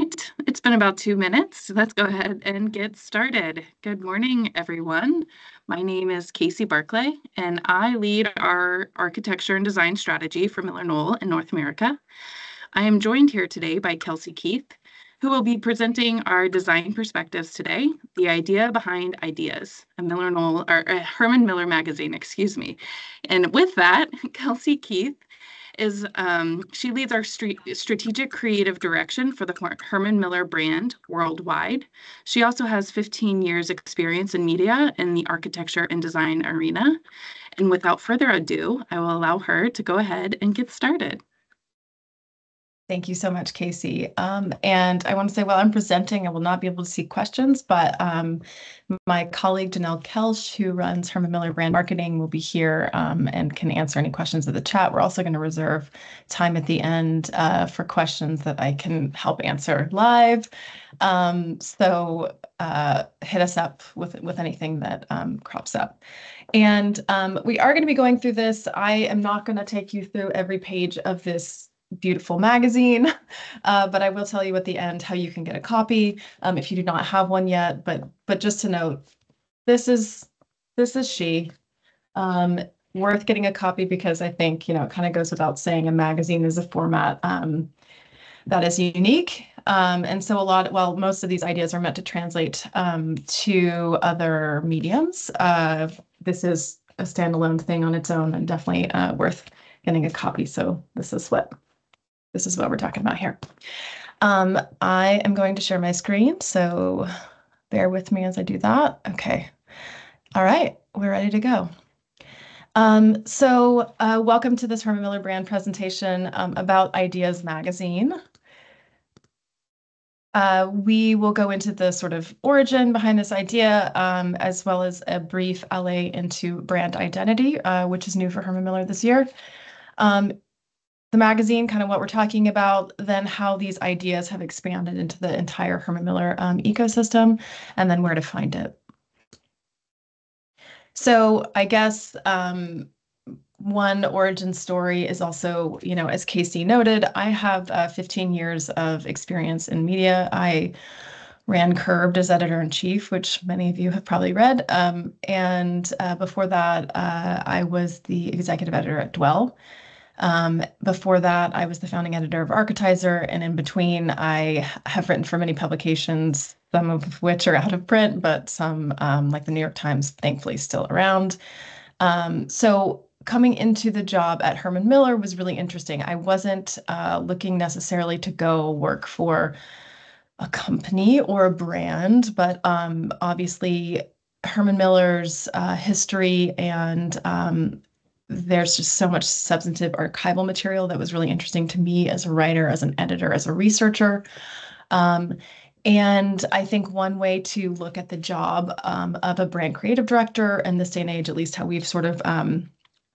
right, it's been about 2 minutes. Let's go ahead and get started. Good morning, everyone. My name is Casey Barclay, and I lead our architecture and design strategy for MillerKnoll in North America. I am joined here today by Kelsey Keith, who will be presenting our design perspectives today, the idea behind ideas, a MillerKnoll, or a Herman Miller magazine, excuse me. And with that, Kelsey Keith she leads our strategic creative direction for the Herman Miller brand worldwide. She also has 15 years experience in media in the architecture and design arena. And without further ado, I will allow her to go ahead and get started. Thank you so much, Casey. And I want to say, while I'm presenting, I will not be able to see questions, but my colleague, Janelle Kelsch, who runs Herman Miller brand marketing, will be here and can answer any questions in the chat. We're also going to reserve time at the end for questions that I can help answer live. So hit us up with anything that crops up. And we are going to be going through this. I am not going to take you through every page of this beautiful magazine, but I will tell you at the end how you can get a copy if you do not have one yet. But just to note, this is she. Worth getting a copy because I think, it kind of goes without saying, a magazine is a format that is unique. And so while most of these ideas are meant to translate to other mediums, this is a standalone thing on its own and definitely worth getting a copy. So this is what we're talking about here. I am going to share my screen, so bear with me as I do that. Okay. All right, we're ready to go. Welcome to this Herman Miller brand presentation about Ideas Magazine. We will go into the sort of origin behind this idea, as well as a brief alley into brand identity, which is new for Herman Miller this year. The magazine, kind of what we're talking about, then how these ideas have expanded into the entire Herman Miller ecosystem, and then where to find it. So I guess one origin story is also, as Casey noted, I have 15 years of experience in media. I ran Curbed as editor-in-chief, which many of you have probably read. And before that, I was the executive editor at Dwell. Before that, I was the founding editor of Architizer, and in between, I have written for many publications, some of which are out of print, but some, like the New York Times, thankfully still around. So coming into the job at Herman Miller was really interesting. I wasn't looking necessarily to go work for a company or a brand, but obviously Herman Miller's history and there's just so much substantive archival material that was really interesting to me as a writer, as an editor, as a researcher. And I think one way to look at the job of a brand creative director in this day and age, at least how we've sort of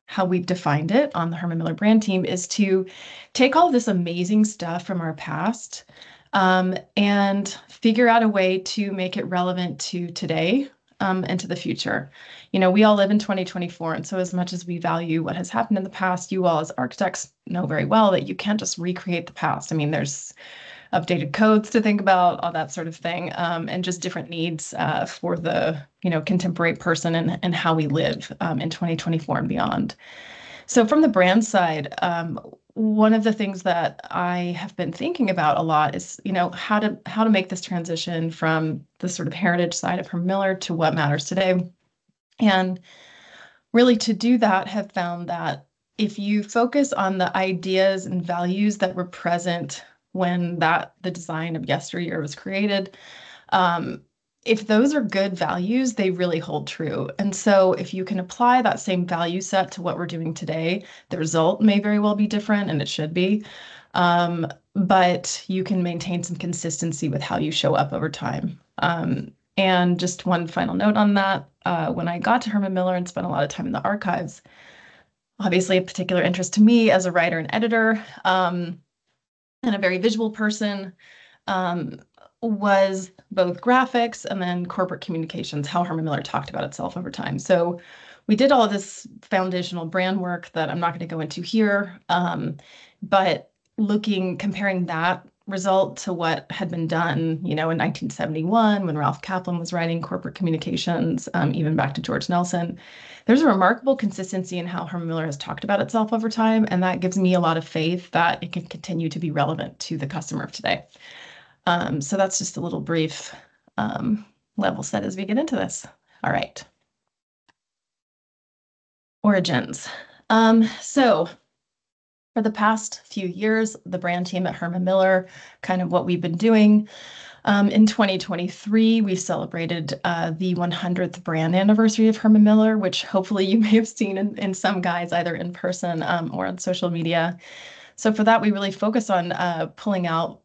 how we've defined it on the Herman Miller brand team, is to take all of this amazing stuff from our past and figure out a way to make it relevant to today and to the future. We all live in 2024, and so as much as we value what has happened in the past, you all as architects know very well that you can't just recreate the past. I mean, there's updated codes to think about, all that sort of thing, and just different needs for the contemporary person and how we live in 2024 and beyond. So from the brand side, one of the things that I have been thinking about a lot is, how to make this transition from the sort of heritage side of Herman Miller to what matters today. And really to do that, have found that if you focus on the ideas and values that were present when the design of yesteryear was created, if those are good values, they really hold true. And so if you can apply that same value set to what we're doing today, the result may very well be different, and it should be. But you can maintain some consistency with how you show up over time. And just one final note on that, when I got to Herman Miller and spent a lot of time in the archives, obviously a particular interest to me as a writer and editor, and a very visual person, was both graphics and then corporate communications, how Herman Miller talked about itself over time. So we did all of this foundational brand work that I'm not going to go into here, but comparing that result to what had been done, in 1971 when Ralph Kaplan was writing corporate communications, even back to George Nelson. There's a remarkable consistency in how Herman Miller has talked about itself over time, and that gives me a lot of faith that it can continue to be relevant to the customer of today. So that's just a little brief level set as we get into this. All right. Origins. So for the past few years, the brand team at Herman Miller, kind of what we've been doing. In 2023, we celebrated the 100th brand anniversary of Herman Miller, which hopefully you may have seen in some guides, either in person or on social media. So for that, we really focus on pulling out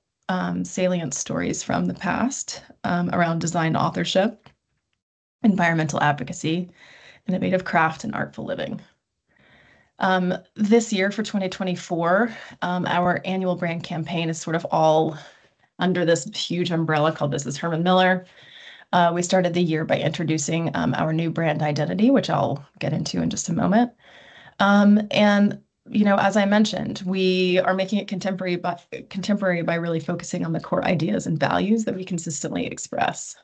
salient stories from the past around design authorship, environmental advocacy, innovative craft, and artful living. This year for 2024, our annual brand campaign is sort of all under this huge umbrella called This is Herman Miller. We started the year by introducing our new brand identity, which I'll get into in just a moment. And as I mentioned, we are making it contemporary by really focusing on the core ideas and values that we consistently express.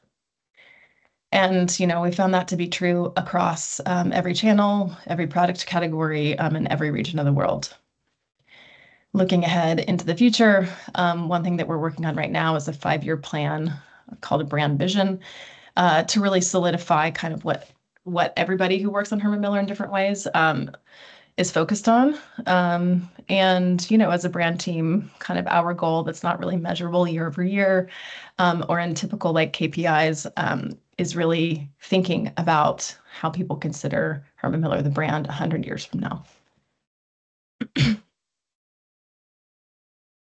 And, we found that to be true across every channel, every product category, and every region of the world. Looking ahead into the future, one thing that we're working on right now is a 5-year plan called a brand vision to really solidify kind of what everybody who works on Herman Miller in different ways is focused on. And, as a brand team, kind of our goal that's not really measurable year over year or in typical like KPIs is really thinking about how people consider Herman Miller the brand 100 years from now.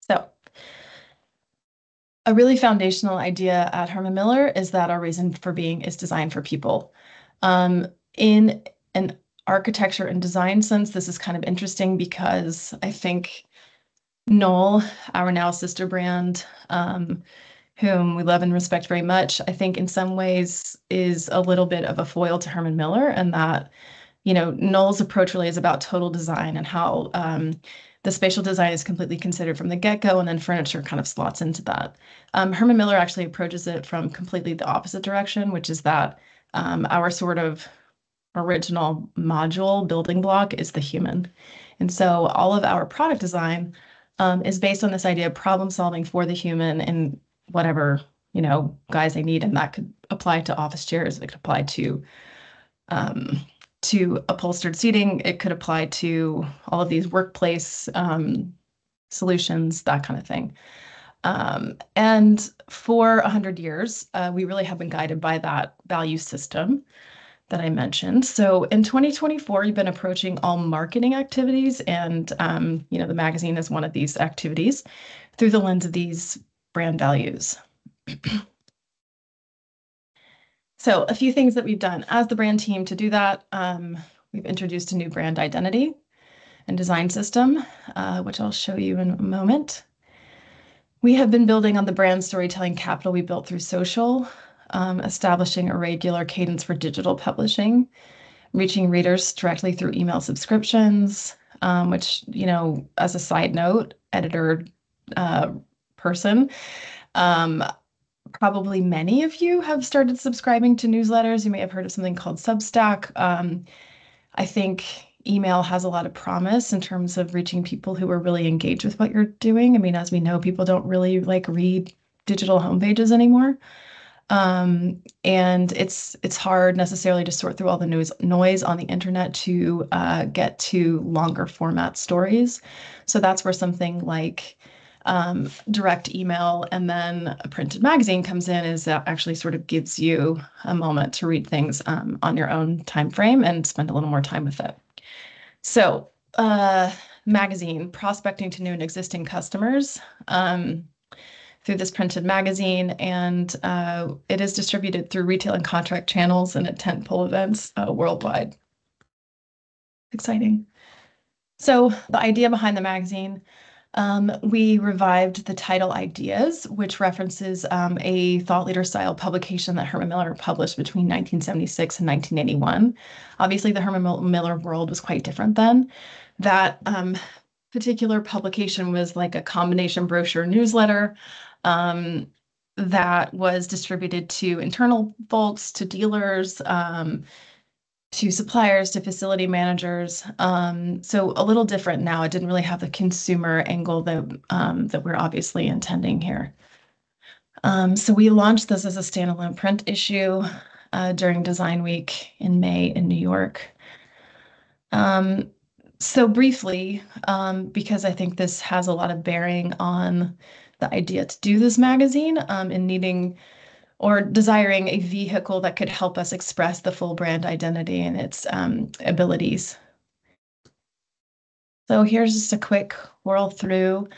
So a really foundational idea at Herman Miller is that our reason for being is design for people. In an architecture and design sense, this is kind of interesting because I think Knoll, our now sister brand, whom we love and respect very much, I think in some ways is a little bit of a foil to Herman Miller, and that, Knoll's approach really is about total design and how the spatial design is completely considered from the get-go, and then furniture kind of slots into that. Herman Miller actually approaches it from completely the opposite direction, which is that our sort of original module building block is the human. And so all of our product design is based on this idea of problem solving for the human and whatever, guise they need. And that could apply to office chairs. It could apply to upholstered seating. It could apply to all of these workplace solutions, that kind of thing. And for 100 years, we really have been guided by that value system that I mentioned. So in 2024, you've been approaching all marketing activities, and the magazine is one of these activities through the lens of these brand values. So a few things that we've done as the brand team to do that. We've introduced a new brand identity and design system, which I'll show you in a moment. We have been building on the brand storytelling capital we built through social, establishing a regular cadence for digital publishing, reaching readers directly through email subscriptions, which, as a side note, editor person, probably many of you have started subscribing to newsletters. You may have heard of something called Substack. I think email has a lot of promise in terms of reaching people who are really engaged with what you're doing. I mean, as we know, people don't really read digital homepages anymore. And it's hard necessarily to sort through all the noise on the internet to get to longer format stories. So that's where something like direct email and then a printed magazine comes in, is that actually sort of gives you a moment to read things on your own time frame and spend a little more time with it. So magazine, prospecting to new and existing customers through this printed magazine, and it is distributed through retail and contract channels and at tentpole events worldwide. Exciting. So the idea behind the magazine, we revived the title Ideas, which references a thought leader style publication that Herman Miller published between 1976 and 1981. Obviously, the Herman Miller world was quite different then. That particular publication was like a combination brochure newsletter um, that was distributed to internal folks, to dealers, to suppliers, to facility managers. So a little different now. It didn't really have the consumer angle that we're obviously intending here. So we launched this as a standalone print issue during Design Week in May in New York. So briefly, because I think this has a lot of bearing on the idea to do this magazine and needing or desiring a vehicle that could help us express the full brand identity and its abilities. So here's just a quick whirl through.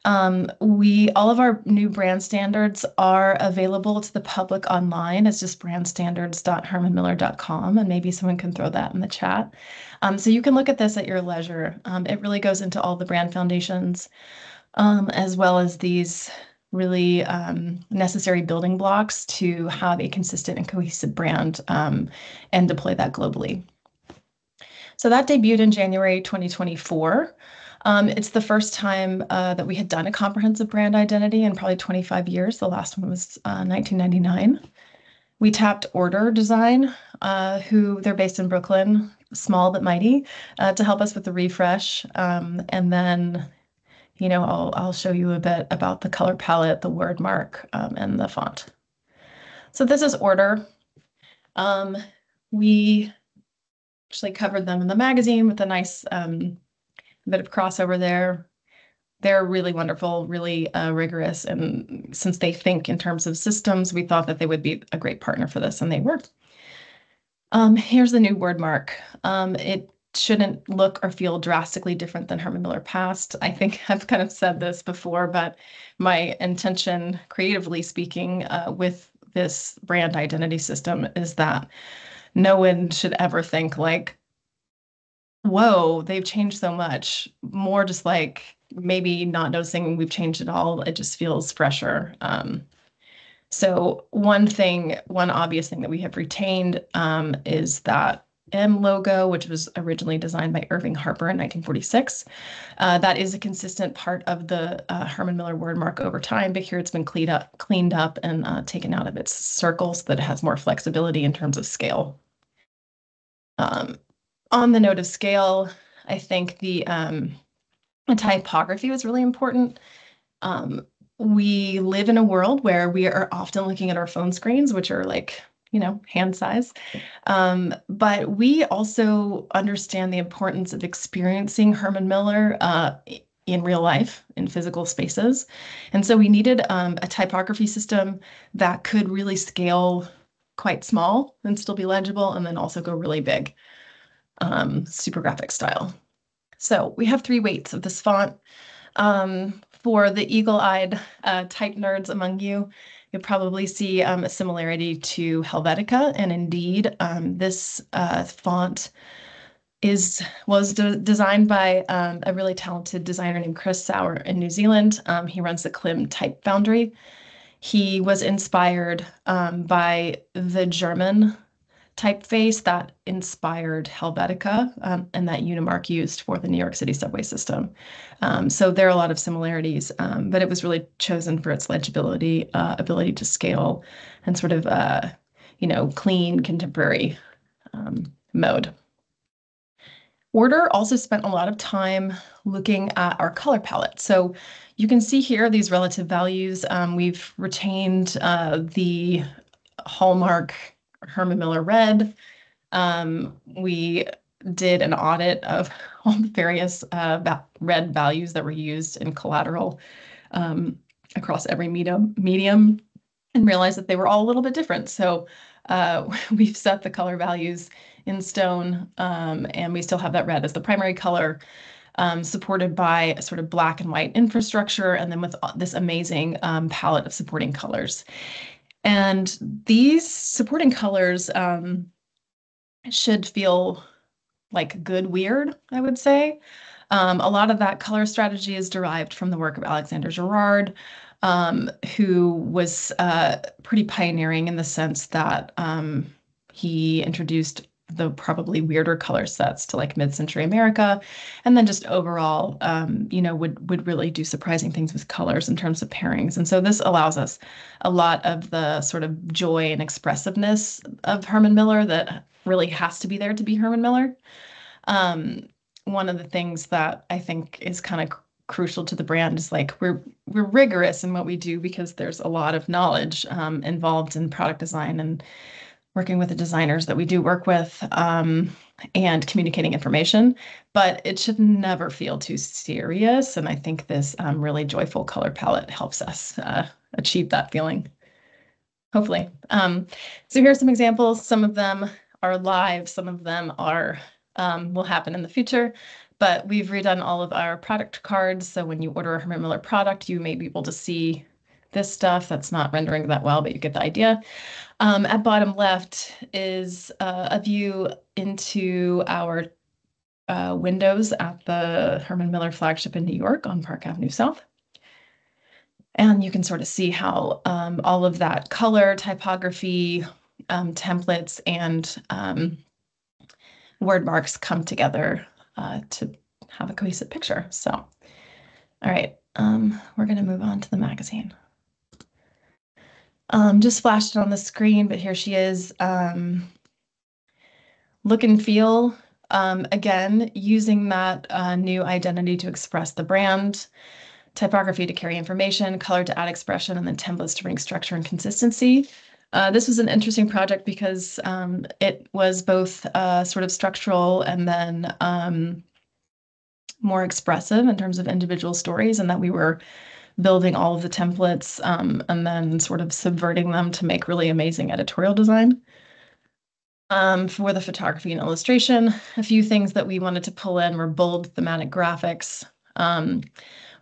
All of our new brand standards are available to the public online. It's just brandstandards.hermanmiller.com, and maybe someone can throw that in the chat. So you can look at this at your leisure. It really goes into all the brand foundations, as well as these really necessary building blocks to have a consistent and cohesive brand and deploy that globally. So that debuted in January 2024. It's the first time that we had done a comprehensive brand identity in probably 25 years. The last one was 1999. We tapped Order Design, who they're based in Brooklyn, small but mighty, to help us with the refresh. And then, I'll show you a bit about the color palette, the word mark, and the font. So this is Order. We actually covered them in the magazine with a nice bit of crossover there. They're really wonderful, really rigorous. And since they think in terms of systems, we thought that they would be a great partner for this, and they were. Here's the new word mark. It shouldn't look or feel drastically different than Herman Miller Past. I think I've kind of said this before, but my intention, creatively speaking, with this brand identity system is that no one should ever think like, whoa, they've changed so much. More just like maybe not noticing we've changed it all. It just feels fresher. So one obvious thing that we have retained is that M logo, which was originally designed by Irving Harper in 1946. That is a consistent part of the Herman Miller word mark over time, but here it's been cleaned up and taken out of its circle so that it has more flexibility in terms of scale. On the note of scale, I think the typography was really important. We live in a world where we are often looking at our phone screens, which are like, hand size. But we also understand the importance of experiencing Herman Miller in real life, in physical spaces. And so we needed a typography system that could really scale quite small and still be legible, and then also go really big. Super graphic style. So we have 3 weights of this font. For the eagle-eyed type nerds among you, you'll probably see a similarity to Helvetica, and indeed, this font was designed by a really talented designer named Chris Sauer in New Zealand. He runs the Klim Type Foundry. He was inspired by the German typeface that inspired Helvetica and that Unimark used for the New York City subway system. So there are a lot of similarities, but it was really chosen for its legibility, ability to scale, and sort of, clean, contemporary mode. Order also spent a lot of time looking at our color palette. So you can see here these relative values. We've retained the hallmark Herman Miller red. We did an audit of all the various red values that were used in collateral across every medium and realized that they were all a little bit different. So we've set the color values in stone, and we still have that red as the primary color, supported by a sort of black and white infrastructure, and then with this amazing palette of supporting colors. And these supporting colors should feel like good weird, I would say. A lot of that color strategy is derived from the work of Alexander Girard, who was pretty pioneering in the sense that he introduced the probably weirder color sets to like mid-century America, and then just overall, would really do surprising things with colors in terms of pairings. And so this allows us a lot of the sort of joy and expressiveness of Herman Miller that really has to be there to be Herman Miller. Um, One of the things that I think is kind of crucial to the brand is like we're rigorous in what we do because there's a lot of knowledge involved in product design and working with the designers that we do work with, and communicating information, but it should never feel too serious. And I think this really joyful color palette helps us achieve that feeling, hopefully. So here's some examples. Some of them are live, some of them are will happen in the future, but we've redone all of our product cards. So when you order a Herman Miller product, you may be able to see this stuff. That's not rendering that well, but you get the idea. At bottom left is a view into our windows at the Herman Miller flagship in New York on Park Avenue South. And you can sort of see how all of that color, typography, templates, and word marks come together to have a cohesive picture. So, all right, we're going to move on to the magazine. Just flashed it on the screen, but here she is. Look and feel, again, using that new identity to express the brand, typography to carry information, color to add expression, and then templates to bring structure and consistency. This was an interesting project because it was both sort of structural and then more expressive in terms of individual stories, and that we were building all of the templates and then sort of subverting them to make really amazing editorial design. For the photography and illustration, a few things that we wanted to pull in were bold thematic graphics,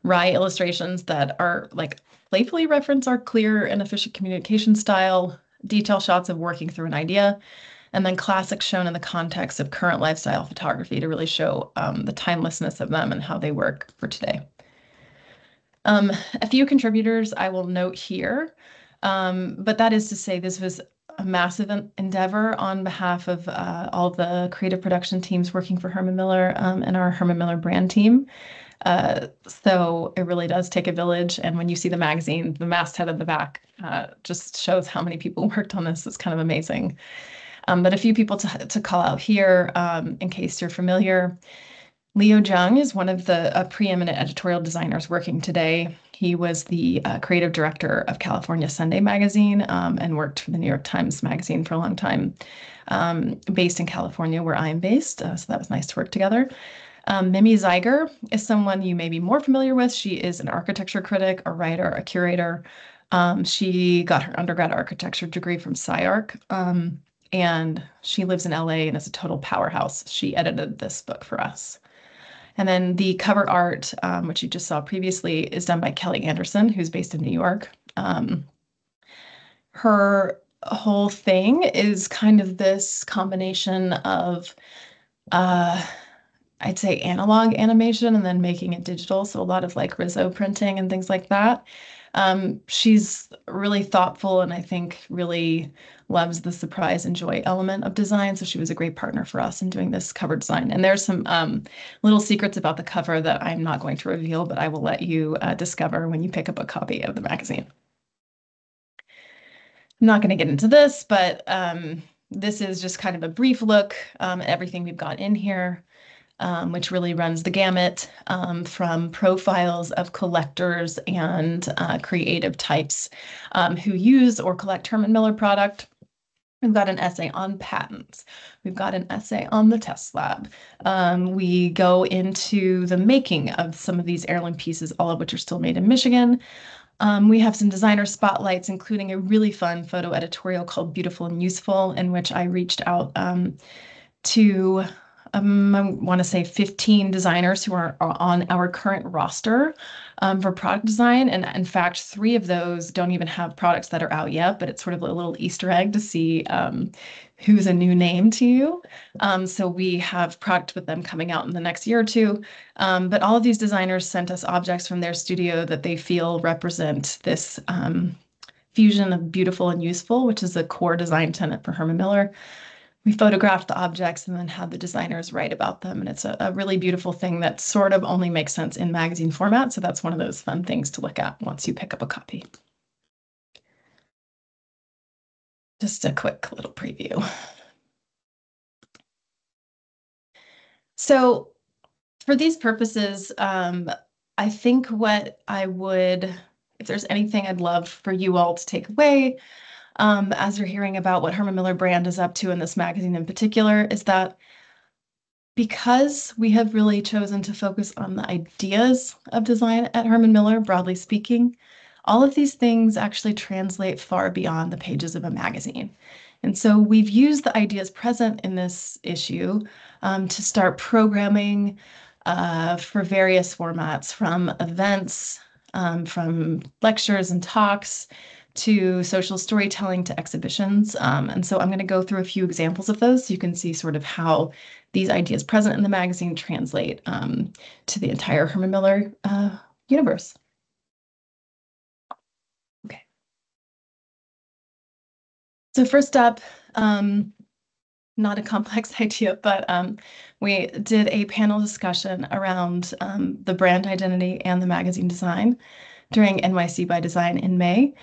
wry illustrations that are like playfully reference our clear and efficient communication style, detail shots of working through an idea, and then classics shown in the context of current lifestyle photography to really show the timelessness of them and how they work for today. A few contributors I will note here, but that is to say this was a massive endeavor on behalf of all the creative production teams working for Herman Miller and our Herman Miller brand team. So it really does take a village. And when you see the magazine, the masthead at the back just shows how many people worked on this. It's kind of amazing. But a few people to call out here, in case you're familiar. Leo Jung is one of the preeminent editorial designers working today. He was the creative director of California Sunday magazine and worked for the New York Times magazine for a long time, based in California where I'm based. So that was nice to work together. Mimi Zeiger is someone you may be more familiar with. She is an architecture critic, a writer, a curator. She got her undergrad architecture degree from SciArc, and she lives in LA and is a total powerhouse. She edited this book for us. And then the cover art, which you just saw previously, is done by Kelly Anderson, who's based in New York. Her whole thing is kind of this combination of, I'd say, analog animation and then making it digital. So a lot of like Rizzo printing and things like that. She's really thoughtful and I think really loves the surprise and joy element of design. So she was a great partner for us in doing this cover design. And there's some little secrets about the cover that I'm not going to reveal, but I will let you discover when you pick up a copy of the magazine. I'm not going to get into this, but this is just kind of a brief look at everything we've got in here. Which really runs the gamut from profiles of collectors and creative types who use or collect Herman Miller product. We've got an essay on patents. We've got an essay on the test lab. We go into the making of some of these heirloom pieces, all of which are still made in Michigan. We have some designer spotlights, including a really fun photo editorial called Beautiful and Useful, in which I reached out to I want to say 15 designers who are on our current roster for product design. And in fact, 3 of those don't even have products that are out yet, but it's sort of a little Easter egg to see who's a new name to you. So we have product with them coming out in the next year or two. But all of these designers sent us objects from their studio that they feel represent this fusion of beautiful and useful, which is a core design tenet for Herman Miller. we photographed the objects and then had the designers write about them. And it's a really beautiful thing that sort of only makes sense in magazine format. So that's one of those fun things to look at once you pick up a copy. Just a quick little preview. So for these purposes, I think what I would, if there's anything I'd love for you all to take away, as you're hearing about what Herman Miller brand is up to in this magazine in particular, is that because we have really chosen to focus on the ideas of design at Herman Miller, broadly speaking, all of these things actually translate far beyond the pages of a magazine. And so we've used the ideas present in this issue to start programming for various formats, from events, from lectures and talks, to social storytelling, to exhibitions. And so I'm going to go through a few examples of those so you can see sort of how these ideas present in the magazine translate to the entire Herman Miller universe. Okay. So first up, not a complex idea, but we did a panel discussion around the brand identity and the magazine design during NYC by Design in May.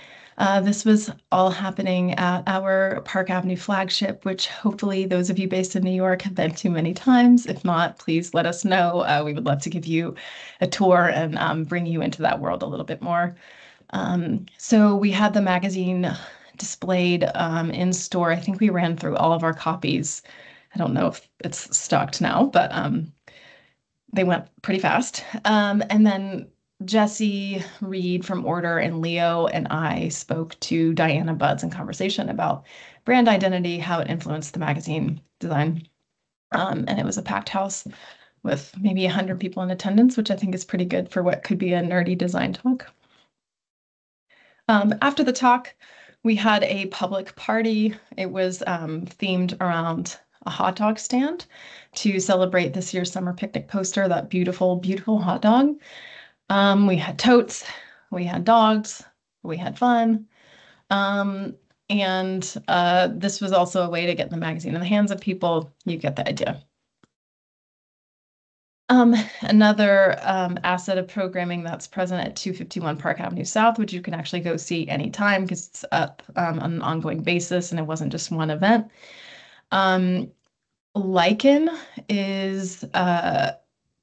This was all happening at our Park Avenue flagship, which hopefully those of you based in New York have been to many times. If not, please let us know. We would love to give you a tour and bring you into that world a little bit more. So we had the magazine displayed in store. I think we ran through all of our copies. I don't know if it's stocked now, but they went pretty fast. And then Jesse Reed from Order and Leo and I spoke to Diana Buds in conversation about brand identity, how it influenced the magazine design. And it was a packed house with maybe 100 people in attendance, which I think is pretty good for what could be a nerdy design talk. After the talk, we had a public party. It was themed around a hot dog stand to celebrate this year's summer picnic poster, that beautiful, beautiful hot dog. We had totes, we had dogs, we had fun. And this was also a way to get the magazine in the hands of people. You get the idea. Another asset of programming that's present at 251 Park Avenue South, which you can actually go see anytime because it's up on an ongoing basis and it wasn't just one event. Lichen is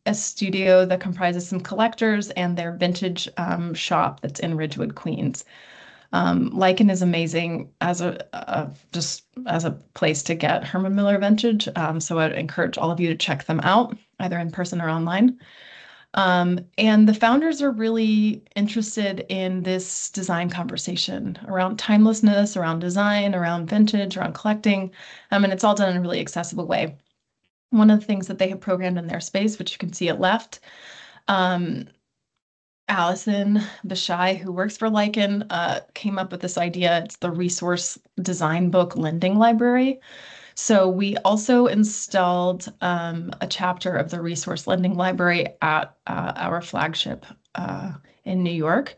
a studio that comprises some collectors and their vintage shop that's in Ridgewood, Queens. Lichen is amazing as just as a place to get Herman Miller vintage. So I'd encourage all of you to check them out, either in person or online. And the founders are really interested in this design conversation around timelessness, around design, around vintage, around collecting. And it's all done in a really accessible way. One of the things that they have programmed in their space, which you can see at left, Allison Bashai, who works for Lichen, came up with this idea. It's the resource design book lending library. So we also installed a chapter of the resource lending library at our flagship in New York.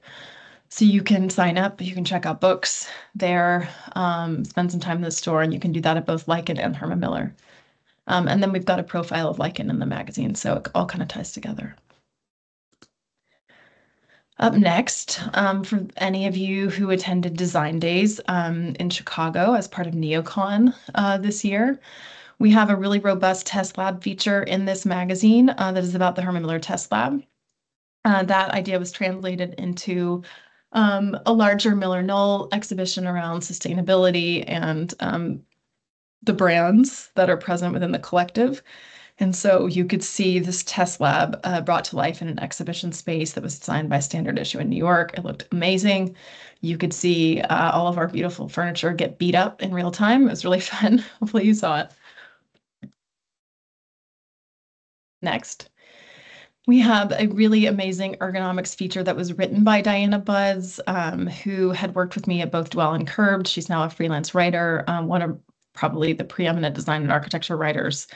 So you can sign up, you can check out books there, spend some time in the store, and you can do that at both Lichen and Herman Miller. And then we've got a profile of Lichen in the magazine, so it all kind of ties together. Up next, for any of you who attended Design Days in Chicago as part of NeoCon this year, we have a really robust test lab feature in this magazine that is about the Herman Miller test lab. That idea was translated into a larger MillerKnoll exhibition around sustainability and the brands that are present within the collective. And so you could see this test lab brought to life in an exhibition space that was designed by Standard Issue in New York. It looked amazing. You could see all of our beautiful furniture get beat up in real time. It was really fun. Hopefully you saw it. Next, we have a really amazing ergonomics feature that was written by Diana Buds, who had worked with me at both Dwell and Curbed. She's now a freelance writer, one of probably the preeminent design and architecture writers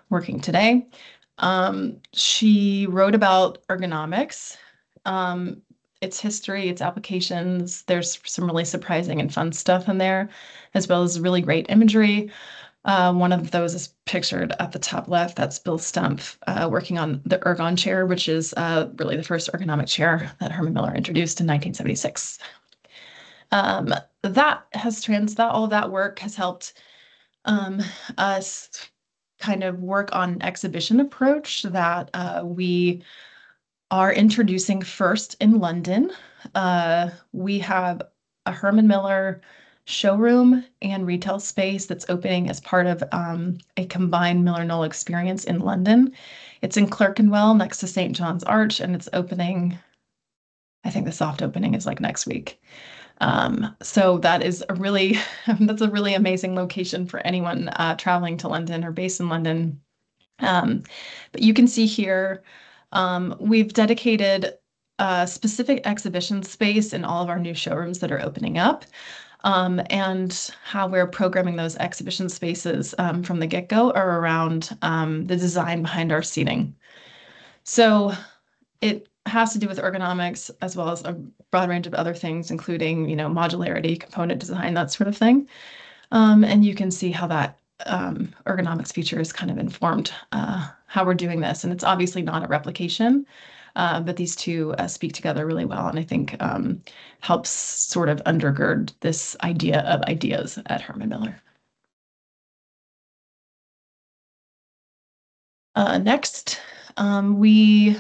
working today. She wrote about ergonomics, its history, its applications. There's some really surprising and fun stuff in there, as well as really great imagery. One of those is pictured at the top left. That's Bill Stumpf working on the ergon chair, which is really the first ergonomic chair that Herman Miller introduced in 1976. All of that work has helped us kind of work on an exhibition approach that we are introducing first in London. We have a Herman Miller showroom and retail space that's opening as part of a combined MillerKnoll experience in London. It's in Clerkenwell next to St. John's Arch, and it's opening, I think the soft opening is like next week. So that is a really, that's a really amazing location for anyone traveling to London or based in London. But you can see here, we've dedicated a specific exhibition space in all of our new showrooms that are opening up, and how we're programming those exhibition spaces from the get-go are around the design behind our seating. So it has to do with ergonomics as well as a broad range of other things, including, modularity, component design, that sort of thing. And you can see how that ergonomics feature is kind of informed how we're doing this. And it's obviously not a replication, but these two speak together really well, and I think helps sort of undergird this idea of ideas at Herman Miller. Next, we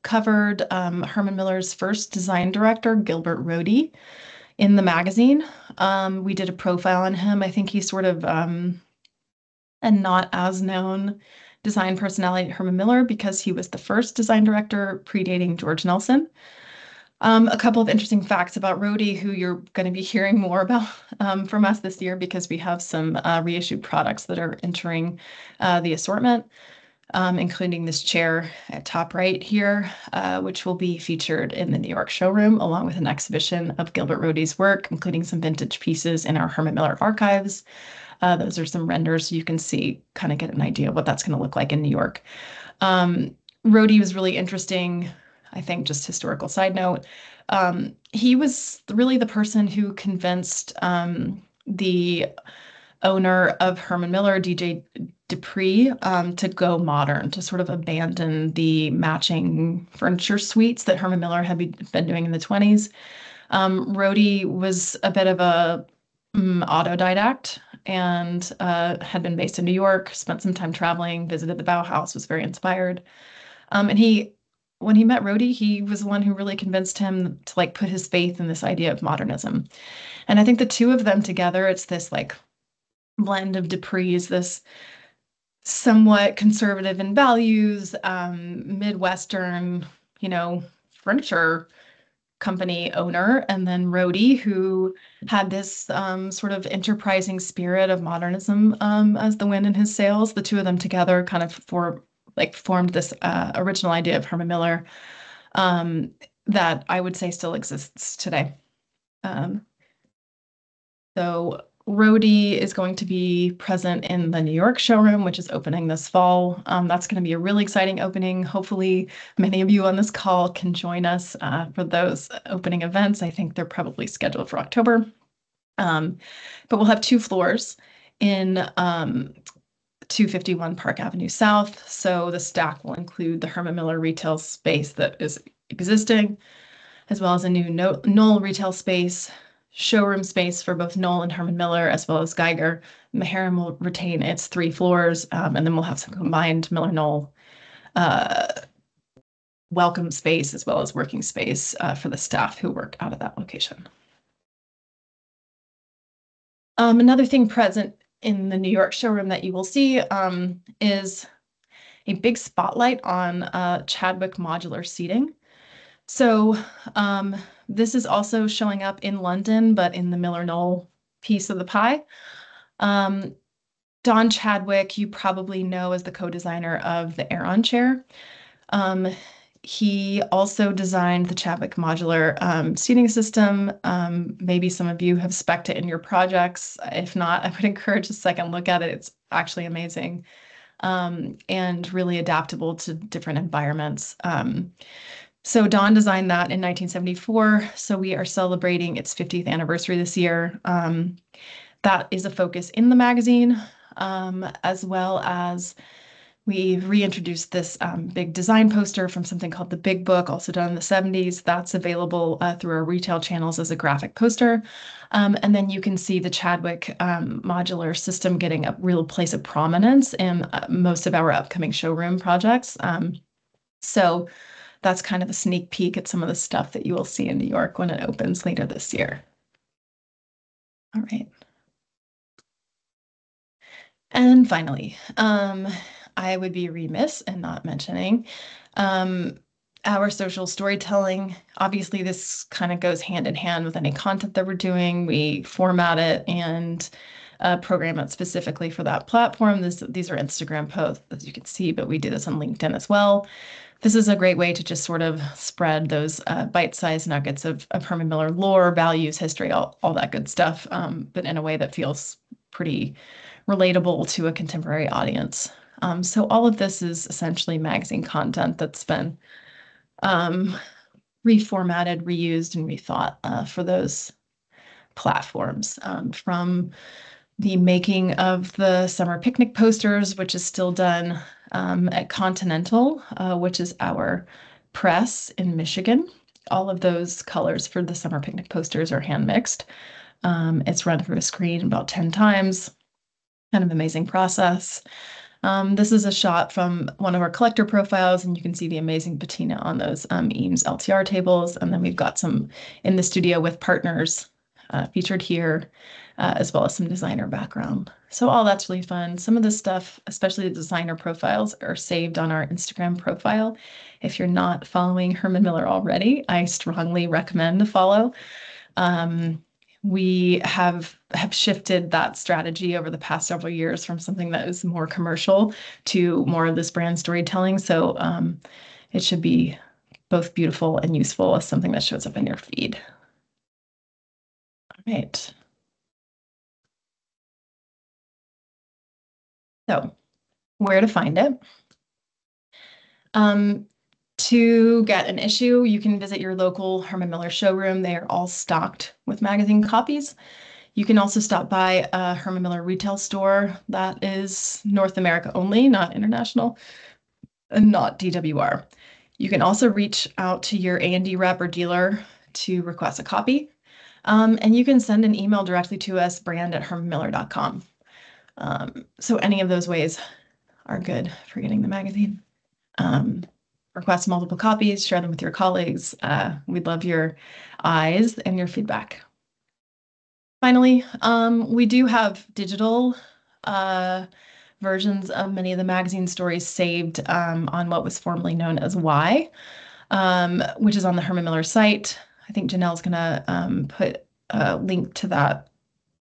covered Herman Miller's first design director, Gilbert Rohde, in the magazine. We did a profile on him. I think he's sort of a not as known design personality at Herman Miller because he was the first design director predating George Nelson. A couple of interesting facts about Rohde, who you're going to be hearing more about from us this year because we have some reissued products that are entering the assortment, including this chair at top right here, which will be featured in the New York showroom, along with an exhibition of Gilbert Rohde's work, including some vintage pieces in our Herman Miller archives. Those are some renders so you can see, kind of get an idea of what that's going to look like in New York. Rohde was really interesting, I think, just historical side note. He was really the person who convinced the owner of Herman Miller, DJ Dupree, to go modern, to sort of abandon the matching furniture suites that Herman Miller had been doing in the 20s. Rohde was a bit of a autodidact and had been based in New York, spent some time traveling, visited the Bauhaus, was very inspired. And when he met Rohde, he was the one who really convinced him to like put his faith in this idea of modernism. And I think the two of them together, it's this like blend of Dupree's, this somewhat conservative in values, Midwestern, furniture company owner, and then Rohde, who had this sort of enterprising spirit of modernism as the wind in his sails. The two of them together kind of formed this original idea of Herman Miller that I would say still exists today. So Rohde is going to be present in the New York showroom, which is opening this fall. That's going to be a really exciting opening. Hopefully, many of you on this call can join us for those opening events. I think they're probably scheduled for October. But we'll have 2 floors in 251 Park Avenue South. So the stack will include the Herman Miller retail space that is existing, as well as a new Knoll retail space, showroom space for both Knoll and Herman Miller, as well as Geiger. Maharan will retain its 3 floors, and then we'll have some combined MillerKnoll welcome space as well as working space for the staff who work out of that location. Another thing present in the New York showroom that you will see is a big spotlight on Chadwick modular seating. So this is also showing up in London, but in the MillerKnoll piece of the pie. Don Chadwick, you probably know as the co-designer of the Aeron chair. He also designed the Chadwick modular seating system. Maybe some of you have spec'd it in your projects. If not, I would encourage a second look at it. It's actually amazing and really adaptable to different environments. So Don designed that in 1974. So we are celebrating its 50th anniversary this year. that is a focus in the magazine, as well as we've reintroduced this big design poster from something called the Big Book, also done in the 70s. That's available through our retail channels as a graphic poster. And then you can see the Chadwick modular system getting a real place of prominence in most of our upcoming showroom projects. So that's kind of a sneak peek at some of the stuff that you will see in New York when it opens later this year. All right. And finally, I would be remiss in not mentioning our social storytelling. Obviously, this kind of goes hand in hand with any content that we're doing. We format it and program it specifically for that platform. These are Instagram posts, as you can see, but we do this on LinkedIn as well. This is a great way to just sort of spread those bite-sized nuggets of Herman Miller lore, values, history, all that good stuff, but in a way that feels pretty relatable to a contemporary audience. So all of this is essentially magazine content that's been reformatted, reused, and rethought for those platforms. From the making of the summer picnic posters, which is still done at Continental, which is our press in Michigan. All of those colors for the summer picnic posters are hand mixed. It's run through a screen about 10 times. Kind of amazing process. This is a shot from one of our collector profiles, and you can see the amazing patina on those Eames LTR tables. And then we've got some in the studio with partners featured here, as well as some designer background. So all that's really fun. Some of this stuff, especially the designer profiles, are saved on our Instagram profile. If you're not following Herman Miller already, I strongly recommend to follow. We have shifted that strategy over the past several years from something that is more commercial to more of this brand storytelling. So it should be both beautiful and useful as something that shows up in your feed. All right. So where to find it? To get an issue, you can visit your local Herman Miller showroom. They are all stocked with magazine copies. You can also stop by a Herman Miller retail store that is North America only, not international, and not DWR. You can also reach out to your A&D rep or dealer to request a copy. And you can send an email directly to us, brand@hermanmiller.com. So any of those ways are good for getting the magazine. Request multiple copies, share them with your colleagues. We'd love your eyes and your feedback. Finally, we do have digital versions of many of the magazine stories saved on what was formerly known as Y, which is on the Herman Miller site. I think Janelle's going to put a link to that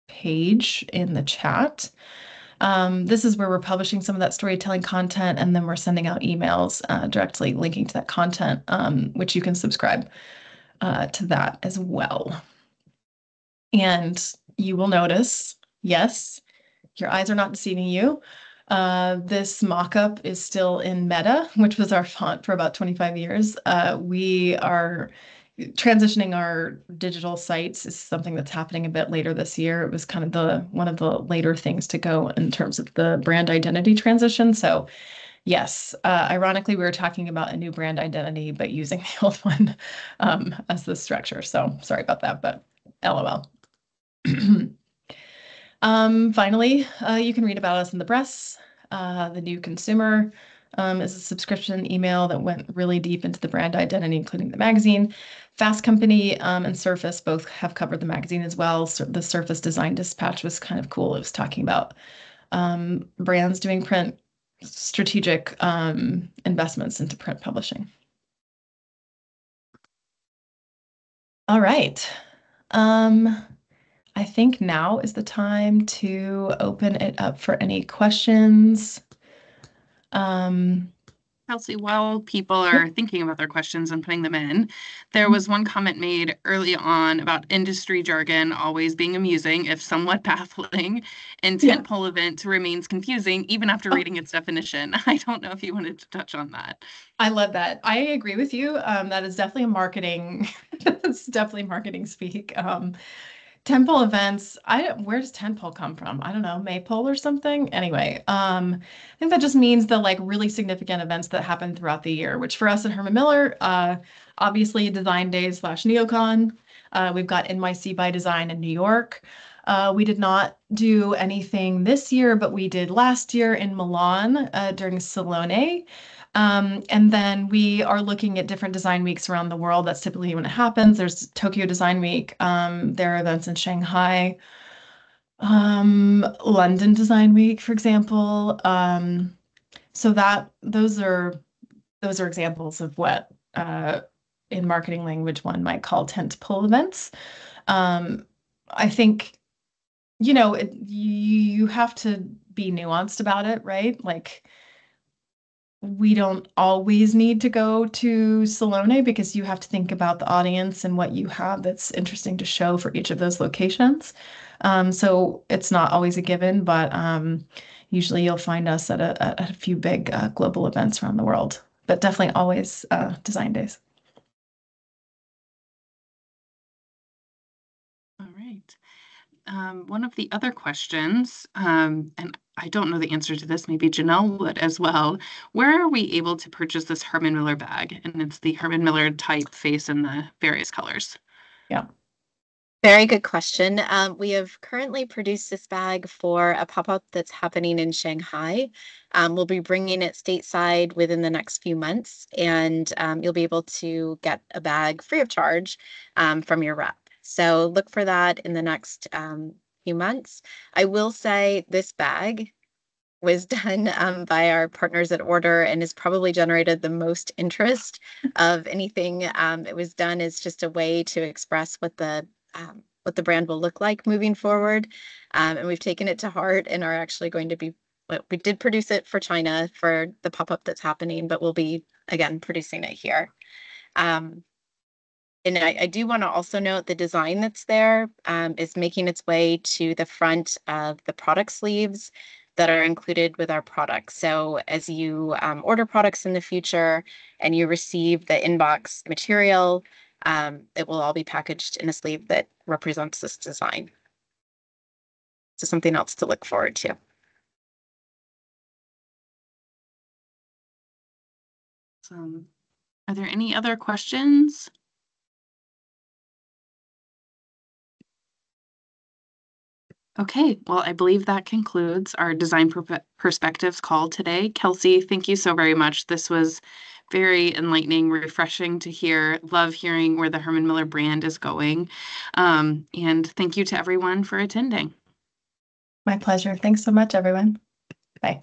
page in the chat. This is where we're publishing some of that storytelling content, and then we're sending out emails directly linking to that content, which you can subscribe to that as well. And you will notice, yes, your eyes are not deceiving you. This mock-up is still in Meta, which was our font for about 25 years. We are transitioning our digital sites is something that's happening a bit later this year. It was kind of one of the later things to go in terms of the brand identity transition. So yes, ironically, we were talking about a new brand identity, but using the old one as the structure. So sorry about that, but LOL. Finally, you can read about us in the press. The New Consumer is a subscription email that went really deep into the brand identity, including the magazine. Fast Company and Surface both have covered the magazine as well. So the Surface Design Dispatch was kind of cool. It was talking about brands doing print strategic investments into print publishing. All right. I think now is the time to open it up for any questions. Kelsey, while people are thinking about their questions and putting them in, there was one comment made early on about industry jargon always being amusing, if somewhat baffling, and tentpole event remains confusing even after reading its definition. I don't know if you wanted to touch on that. I love that. I agree with you. That is definitely marketing. It's definitely marketing speak. Tentpole events. Where does tentpole come from? I don't know, maypole or something. Anyway, I think that just means the like really significant events that happen throughout the year, which for us at Herman Miller, obviously Design Days slash NeoCon. We've got NYC by Design in New York. We did not do anything this year, but we did last year in Milan during Salone. And then we are looking at different design weeks around the world. That's typically when it happens. There's Tokyo Design Week. There are events in Shanghai, London Design Week, for example. So that those are examples of what in marketing language one might call tentpole events. Um, I think, you have to be nuanced about it, right? Like we don't always need to go to Salone because you have to think about the audience and what you have that's interesting to show for each of those locations. So it's not always a given, but usually you'll find us at a few big global events around the world, but definitely always design days. All right. One of the other questions, and I don't know the answer to this, maybe Janelle would as well. Where are we able to purchase this Herman Miller bag? And it's the Herman Miller typeface in the various colors. Yeah. Very good question. We have currently produced this bag for a pop-up that's happening in Shanghai. We'll be bringing it stateside within the next few months, and you'll be able to get a bag free of charge from your rep. So look for that in the next few months. I will say this bag was done by our partners at Order and has probably generated the most interest of anything. It was done as just a way to express what the brand will look like moving forward. And we've taken it to heart and are actually going to be, we did produce it for China for the pop-up that's happening, but we'll be, again, producing it here. And I do want to also note the design that's there is making its way to the front of the product sleeves that are included with our products. So as you order products in the future and you receive the inbox material, it will all be packaged in a sleeve that represents this design. So something else to look forward to. Are there any other questions? Okay, well, I believe that concludes our Design Perspectives call today. Kelsey, thank you so very much. This was very enlightening, refreshing to hear. Love hearing where the Herman Miller brand is going. And thank you to everyone for attending. My pleasure. Thanks so much, everyone. Bye.